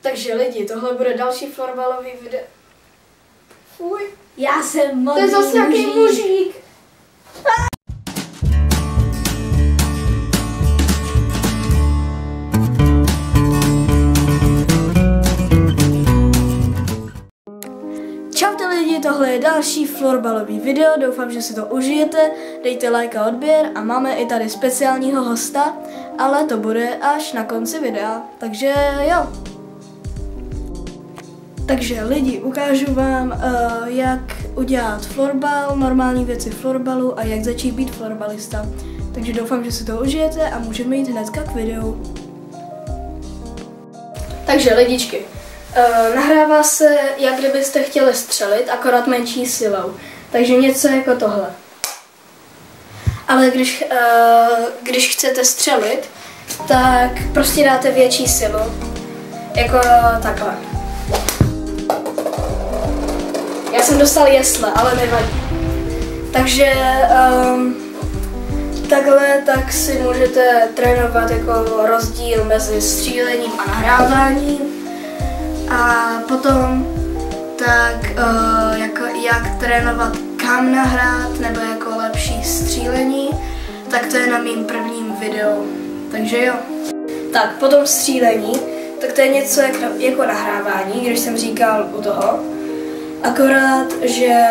Takže lidi, tohle bude další florbalový video. Fuj. Já jsem modrý. To je zase nějaký mužík. Čaute lidi, tohle je další florbalový video, doufám, že si to užijete, dejte like a odběr a máme i tady speciálního hosta, ale to bude až na konci videa, takže jo. Takže lidi, ukážu vám, jak udělat florbal, normální věci florbalu a jak začít být florbalista. Takže doufám, že si to užijete a můžeme jít hnedka k videu. Takže lidičky, nahrává se, jak kdybyste chtěli střelit, akorát menší silou. Takže něco jako tohle. Ale když chcete střelit, tak prostě dáte větší silu. Jako takhle. Já jsem dostal jesle, ale nevadí. Takže takhle tak si můžete trénovat jako rozdíl mezi střílením a nahráváním. A potom tak jak trénovat kam nahrát nebo jako lepší střílení, tak to je na mým prvním videu. Takže jo. Tak potom střílení, tak to je něco jako nahrávání, když jsem říkal u toho. Akorát, že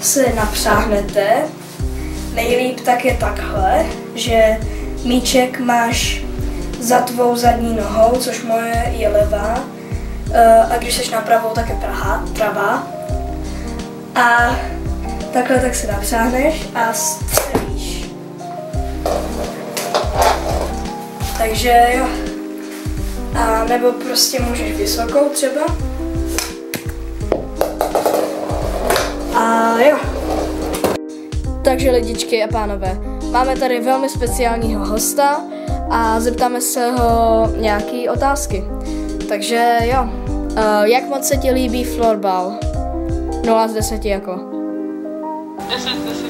se napřáhnete, nejlíp tak je takhle, že míček máš za tvou zadní nohou, což moje je levá, a když jsi na pravou, tak je pravá. A takhle tak se napřáhneš a střelíš. Takže jo. A nebo prostě můžeš vysokou třeba. A jo. Takže lidičky a pánové, máme tady velmi speciálního hosta a zeptáme se ho nějaký otázky. Takže jo, jak moc se ti líbí florbal? 0 z 10 jako. 10 z 10.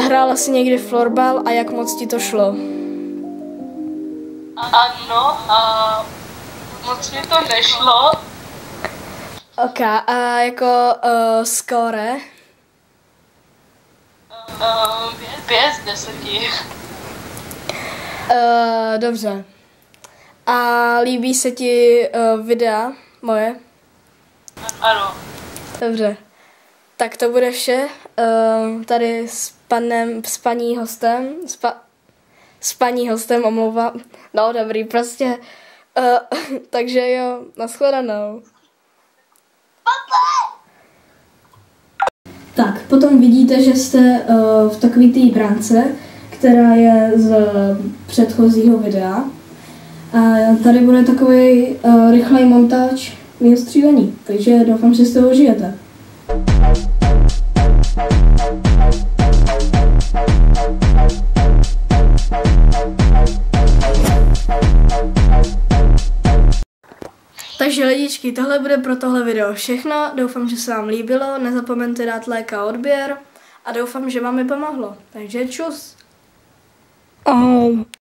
Hrála jsi někdy florbal a jak moc ti to šlo? Ano, a moc mi to nešlo. Ok, a jako skóre? 5 z 10. Dobře. A líbí se ti videa moje? Ano. Dobře. Tak to bude vše. Tady s paní hostem omlouvám. No dobrý, prostě. Takže jo, nashledanou. Tak, potom vidíte, že jste v takové té brance, která je z předchozího videa. A tady bude takový rychlej montáž mého střílení, takže doufám, že si to užijete. Takže lidičky, tohle bude pro tohle video všechno. Doufám, že se vám líbilo. Nezapomeňte dát like a odběr. A doufám, že vám mi pomohlo. Takže čus.